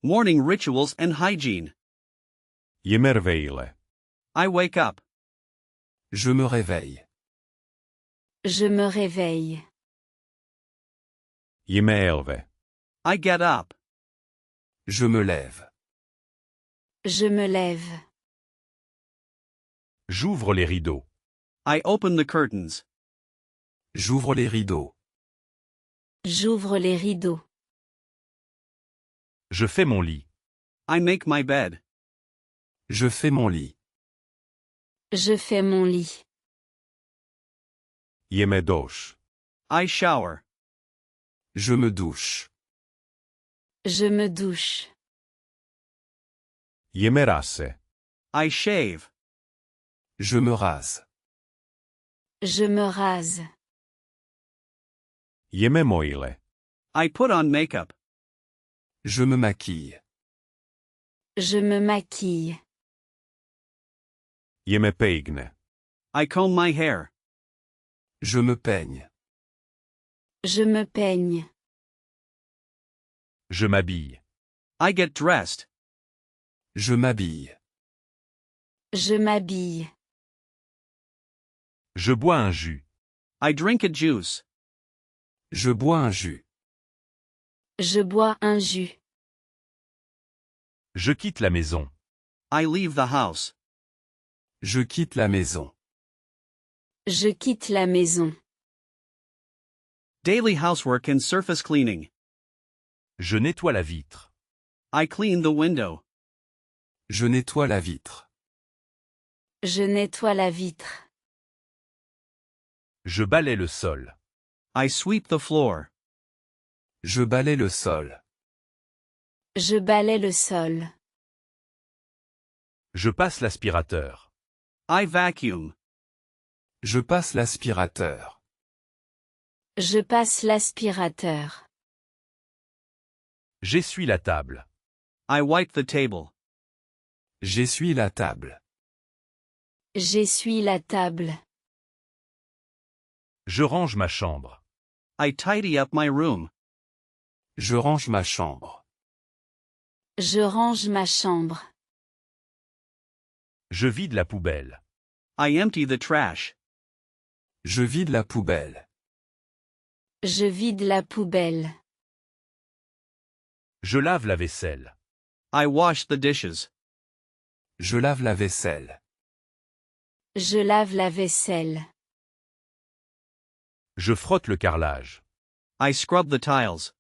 Morning rituals and hygiene. Yemerveille. I wake up. Je me réveille. Je me réveille. Yemeelve. I get up. Je me lève. Je me lève. J'ouvre les rideaux. I open the curtains. J'ouvre les rideaux. J'ouvre les rideaux. Je fais mon lit. I make my bed. Je fais mon lit. Je fais mon lit. Yemedosh. I shower. Je me douche. Je me douche. Yemerasse. I shave. Je me rase. Je me rase. Yememoile. I put on makeup. Je me maquille. Je me maquille. Yemepeigne. I comb my hair. Je me peigne. Je me peigne. Je m'habille. I get dressed. Je m'habille. Je m'habille. Je bois un jus. I drink a juice. Je bois un jus. Je bois un jus. Je quitte la maison. I leave the house. Je quitte la maison. Je quitte la maison. Daily housework and surface cleaning. Je nettoie la vitre. I clean the window. Je nettoie la vitre. Je nettoie la vitre. Je balaie le sol. I sweep the floor. Je balaie le sol. Je balaie le sol. Je passe l'aspirateur. I vacuum. Je passe l'aspirateur. Je passe l'aspirateur. J'essuie la table. I wipe the table. J'essuie la table. J'essuie la table. Je range ma chambre. I tidy up my room. Je range ma chambre. Je range ma chambre. Je vide la poubelle. I empty the trash. Je vide la poubelle. Je vide la poubelle. Je lave la vaisselle. I wash the dishes. Je lave la vaisselle. Je lave la vaisselle. Je frotte le carrelage. I scrub the tiles.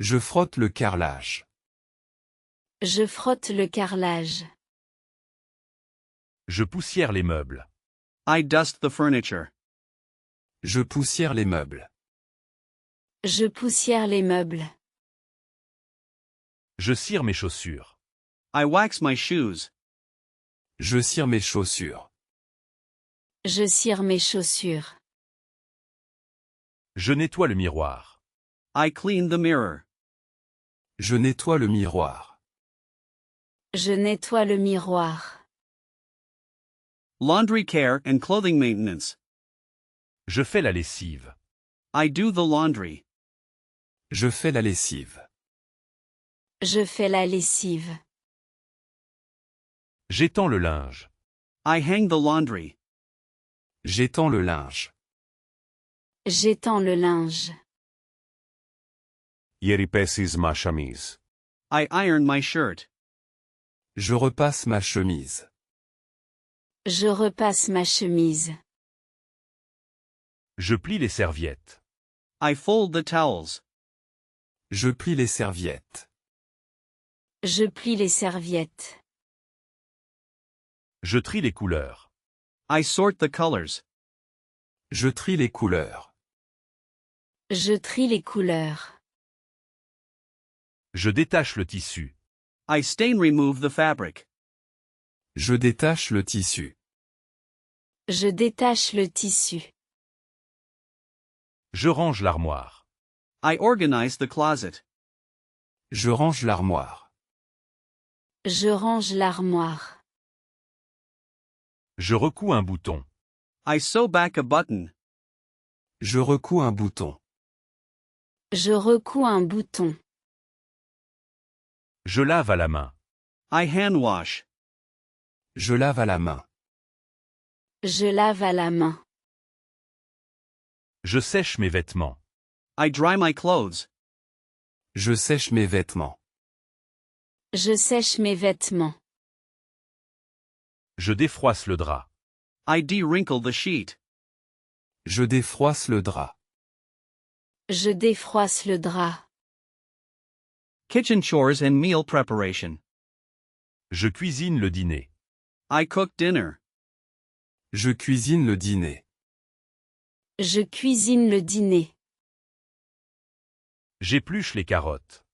Je frotte le carrelage. Je frotte le carrelage. Je poussière les meubles. I dust the furniture. Je poussière les meubles. Je poussière les meubles. Je cire mes chaussures. I wax my shoes. Je cire mes chaussures. Je cire mes chaussures. Je nettoie le miroir. I clean the mirror. Je nettoie le miroir. Je nettoie le miroir. Laundry care and clothing maintenance. Je fais la lessive. I do the laundry. Je fais la lessive. Je fais la lessive. J'étends le linge. I hang the laundry. J'étends le linge. J'étends le linge. Yeripesis ma chemise. I iron my shirt. Je repasse ma chemise. Je repasse ma chemise. Je plie les serviettes. I fold the towels. Je plie les serviettes. Je plie les serviettes. Je trie les couleurs. I sort the colors. Je trie les couleurs. Je trie les couleurs. Je détache le tissu. I stain remove the fabric. Je détache le tissu. Je détache le tissu. Je range l'armoire. I organize the closet. Je range l'armoire. Je range l'armoire. Je recouds un bouton. I sew back a button. Je recouds un bouton. Je recouds un bouton. Je lave à la main. I hand wash. Je lave à la main. Je lave à la main. Je sèche mes vêtements. I dry my clothes. Je sèche mes vêtements. Je sèche mes vêtements. Je défroisse le drap. I de-wrinkle the sheet. Je défroisse le drap. Je défroisse le drap. Kitchen chores and meal preparation. Je cuisine le dîner. I cook dinner. Je cuisine le dîner. Je cuisine le dîner. J'épluche les carottes.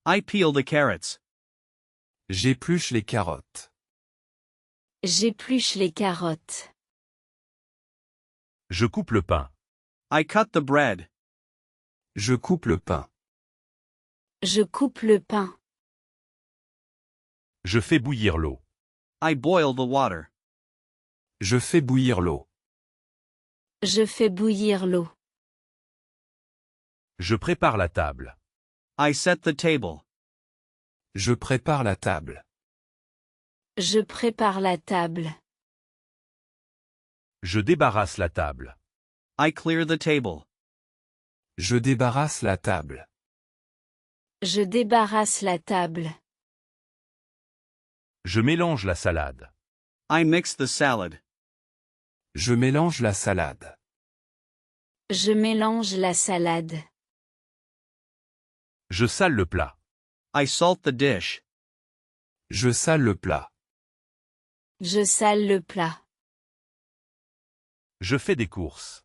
I peel the carrots. J'épluche les carottes. J'épluche les carottes. Je coupe le pain. I cut the bread. Je coupe le pain. Je coupe le pain. Je fais bouillir l'eau. I boil the water. Je fais bouillir l'eau. Je fais bouillir l'eau. Je prépare la table. I set the table. Je prépare la table. Je prépare la table. Je débarrasse la table. I clear the table. Je débarrasse la table. Je débarrasse la table. Je mélange la salade. I mix the salad. Je mélange la salade. Je mélange la salade. Je sale le plat. I salt the dish. Je sale le plat. Je sale le plat. Je fais des courses.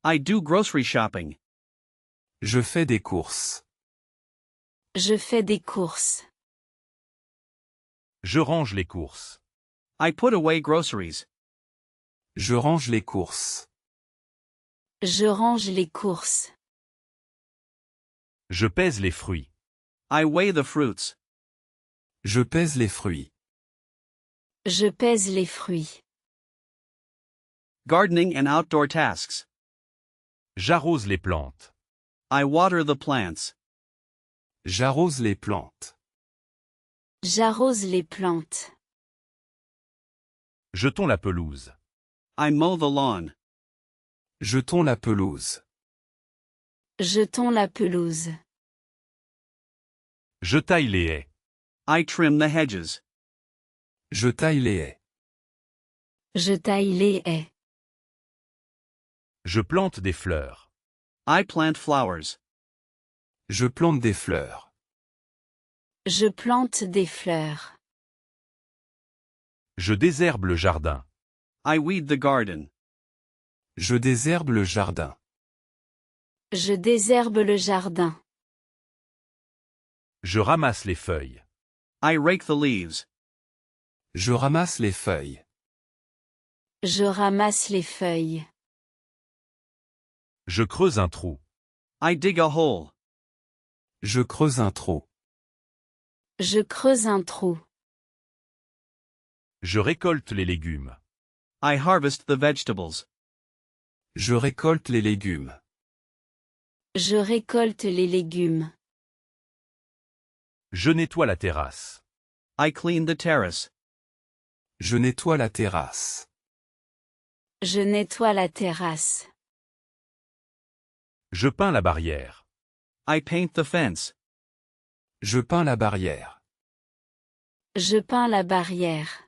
I do grocery shopping. Je fais des courses. Je fais des courses. Je range les courses. I put away groceries. Je range les courses. Je range les courses. Je pèse les fruits. I weigh the fruits. Je pèse les fruits. Je pèse les fruits. Gardening and outdoor tasks. J'arrose les plantes. I water the plants. J'arrose les plantes. J'arrose les plantes. Je tonds la pelouse. I mow the lawn. Je tonds la pelouse. Je tonds la pelouse. Je taille les haies. I trim the hedges. Je taille les haies. Je taille les haies. Je plante des fleurs. I plant flowers. Je plante des fleurs. Je plante des fleurs. Je désherbe le jardin. I weed the garden. Je désherbe le jardin. Je désherbe le jardin. Je ramasse les feuilles. I rake the leaves. Je ramasse les feuilles. Je ramasse les feuilles. Je creuse un trou. I dig a hole. Je creuse un trou. Je creuse un trou. Je récolte les légumes. I harvest the vegetables. Je récolte les légumes. Je récolte les légumes. Je nettoie la terrasse. I clean the terrace. Je nettoie la terrasse. Je nettoie la terrasse. Je peins la barrière. I paint the fence. Je peins la barrière. Je peins la barrière.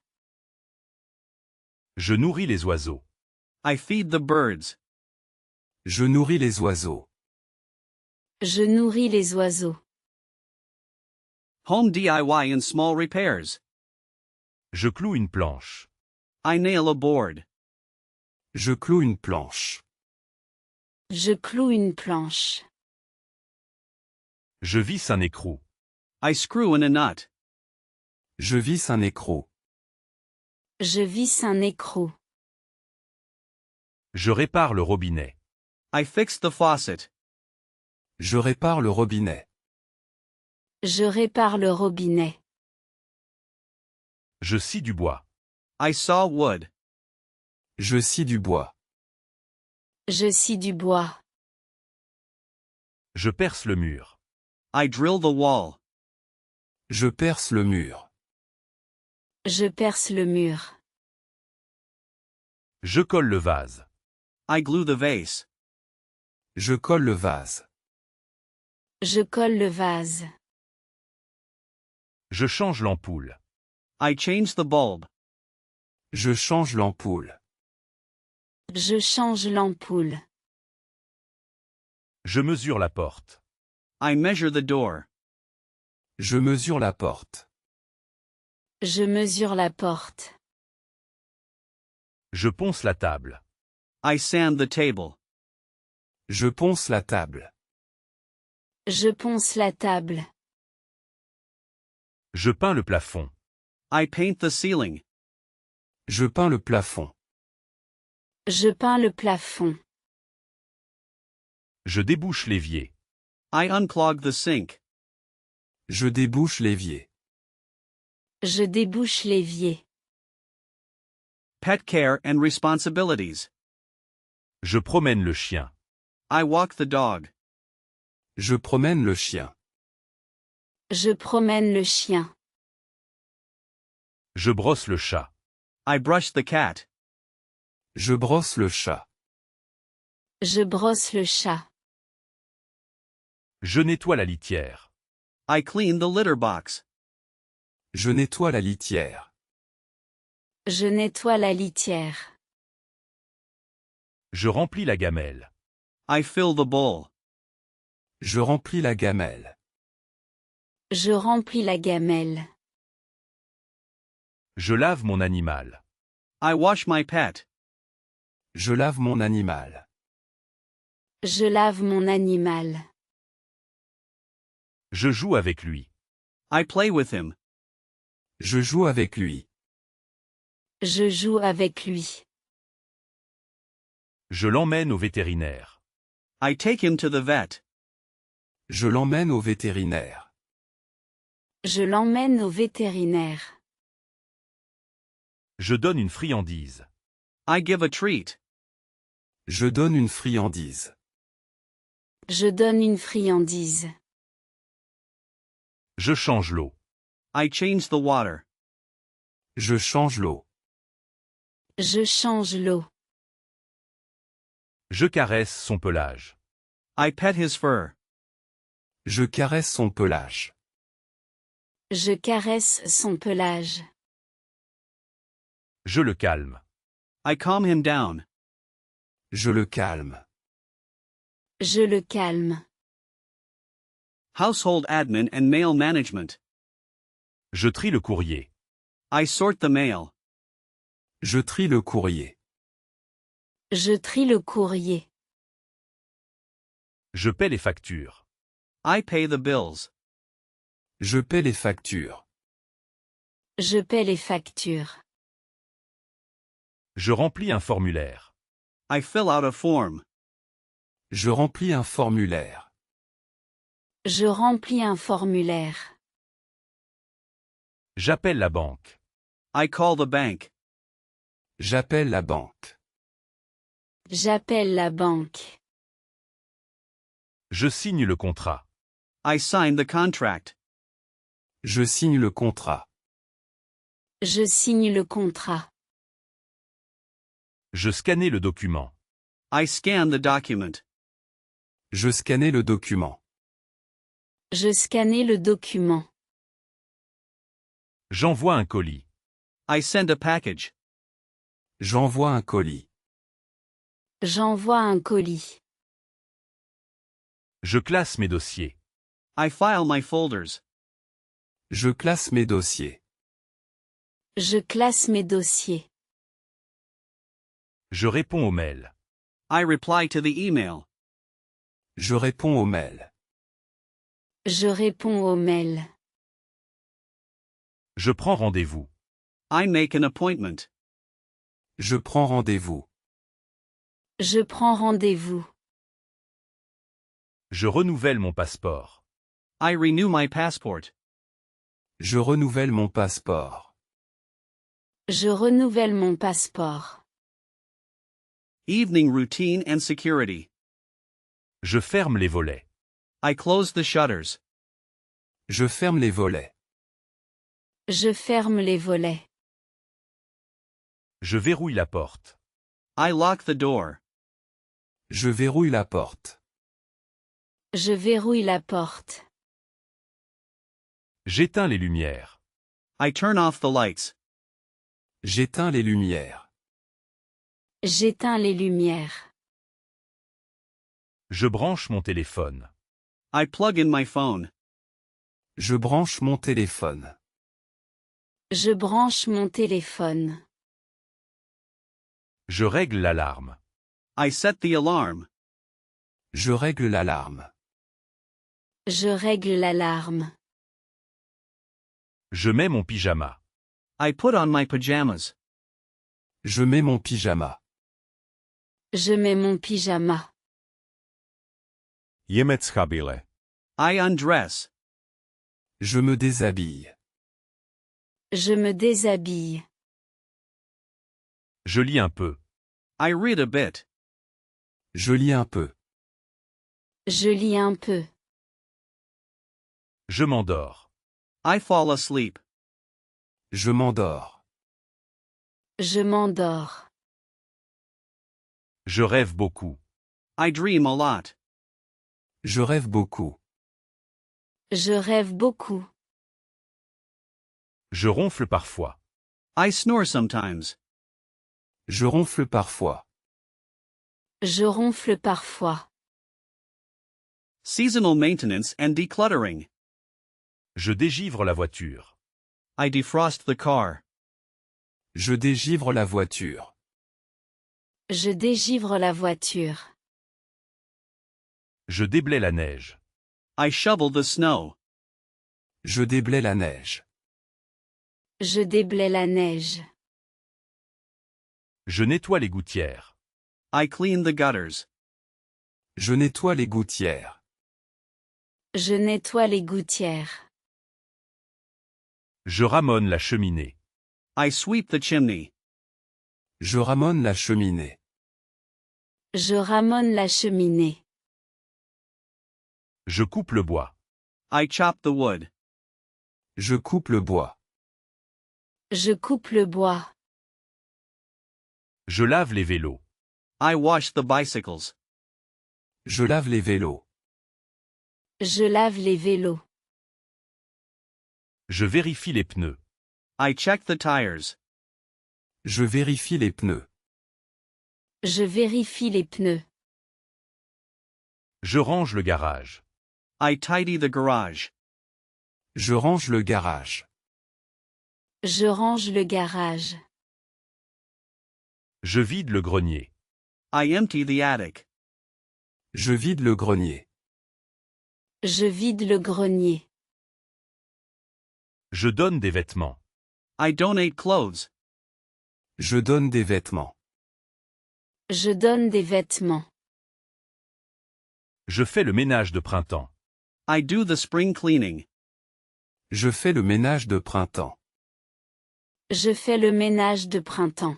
Je nourris les oiseaux. I feed the birds. Je nourris les oiseaux. Je nourris les oiseaux. Home DIY and small repairs. Je cloue une planche. I nail a board. Je cloue une planche. Je cloue une planche. Je visse un écrou. I screw in a nut. Je visse un écrou. Je visse un écrou. Je répare le robinet. I fix the faucet. Je répare le robinet. Je répare le robinet. Je scie du bois. I saw wood. Je scie du bois. Je scie du bois. Je perce le mur. I drill the wall. Je perce le mur. Je perce le mur. Je colle le vase. I glue the vase. Je colle le vase. Je colle le vase. Je change l'ampoule. I change the bulb. Je change l'ampoule. Je change l'ampoule. Je mesure la porte. I measure the door. Je mesure la porte. Je mesure la porte. Je ponce la table. I sand the table. Je ponce la table. Je ponce la table. Je peins le plafond. I paint the ceiling. Je peins le plafond. Je peins le plafond. Je débouche l'évier. I unclog the sink. Je débouche l'évier. Je débouche l'évier. Pet care and responsibilities. Je promène le chien. I walk the dog. Je promène le chien. Je promène le chien. Je brosse le chat. I brush the cat. Je brosse le chat. Je brosse le chat. Je nettoie la litière. I clean the litter box. Je nettoie la litière. Je nettoie la litière. Je remplis la gamelle. I fill the bowl. Je remplis la gamelle. Je remplis la gamelle. Je lave mon animal. I wash my pet. Je lave mon animal. Je lave mon animal. Je joue avec lui. I play with him. Je joue avec lui. Je joue avec lui. Je l'emmène au vétérinaire. I take him to the vet. Je l'emmène au vétérinaire. Je l'emmène au vétérinaire. Je donne une friandise. I give a treat. Je donne une friandise. Je donne une friandise. Je change l'eau. I change the water. Je change l'eau. Je change l'eau. Je caresse son pelage. I pet his fur. Je caresse son pelage. Je caresse son pelage. Je le calme. I calm him down. Je le calme. Je le calme. Household admin and mail management. Je trie le courrier. I sort the mail. Je trie le courrier. Je trie le courrier. Je paie les factures. I pay the bills. Je paie les factures. Je paie les factures. Je remplis un formulaire. I fill out a form. Je remplis un formulaire. Je remplis un formulaire. J'appelle la banque. I call the bank. J'appelle la banque. J'appelle la banque. Je signe le contrat. I sign the contract. Je signe le contrat. Je signe le contrat. Je scannais le document. I scan the document. Je scannais le document. Je scannais le document. J'envoie un colis. I send a package. J'envoie un colis. J'envoie un colis. Je classe mes dossiers. I file my folders. Je classe mes dossiers. Je classe mes dossiers. Je réponds aux mails. I reply to the email. Je réponds aux mails. Je réponds aux mails. Je prends rendez-vous. I make an appointment. Je prends rendez-vous. Je prends rendez-vous. Je renouvelle mon passeport. I renew my passport. Je renouvelle mon passeport. Je renouvelle mon passeport. Evening routine and security. Je ferme les volets. I close the shutters. Je ferme les volets. Je ferme les volets. Je verrouille la porte. I lock the door. Je verrouille la porte. Je verrouille la porte. J'éteins les lumières. I turn off the lights. J'éteins les lumières. J'éteins les lumières. Je branche mon téléphone. I plug in my phone. Je branche mon téléphone. Je branche mon téléphone. Je règle l'alarme. I set the alarm. Je règle l'alarme. Je règle l'alarme. Je mets mon pyjama. I put on my pajamas. Je mets mon pyjama. Je mets mon pyjama. Jemec chabile. I undress. Je me déshabille. Je me déshabille. Je lis un peu. I read a bit. Je lis un peu. Je lis un peu. Je m'endors. I fall asleep. Je m'endors. Je m'endors. Je rêve beaucoup. I dream a lot. Je rêve beaucoup. Je rêve beaucoup. Je ronfle parfois. I snore sometimes. Je ronfle parfois. Je ronfle parfois. Seasonal maintenance and decluttering. Je dégivre la voiture. I defrost the car. Je dégivre la voiture. Je dégivre la voiture. Je déblaye la neige. I shovel the snow. Je déblaye la neige. Je déblaye la neige. Je nettoie les gouttières. I clean the gutters. Je nettoie les gouttières. Je nettoie les gouttières. Je ramonne la cheminée. I sweep the chimney. Je ramonne la cheminée. Je ramonne la cheminée. Je coupe le bois. I chop the wood. Je coupe le bois. Je coupe le bois. Je lave les vélos. I wash the bicycles. Je lave les vélos. Je lave les vélos. Je vérifie les pneus. I check the tires. Je vérifie les pneus. Je vérifie les pneus. Je range le garage. I tidy the garage. Je range le garage. Je range le garage. Je vide le grenier. I empty the attic. Je vide le grenier. Je vide le grenier. Je donne des vêtements. I donate clothes. Je donne des vêtements. Je donne des vêtements. Je fais le ménage de printemps. I do the spring cleaning. Je fais le ménage de printemps. Je fais le ménage de printemps.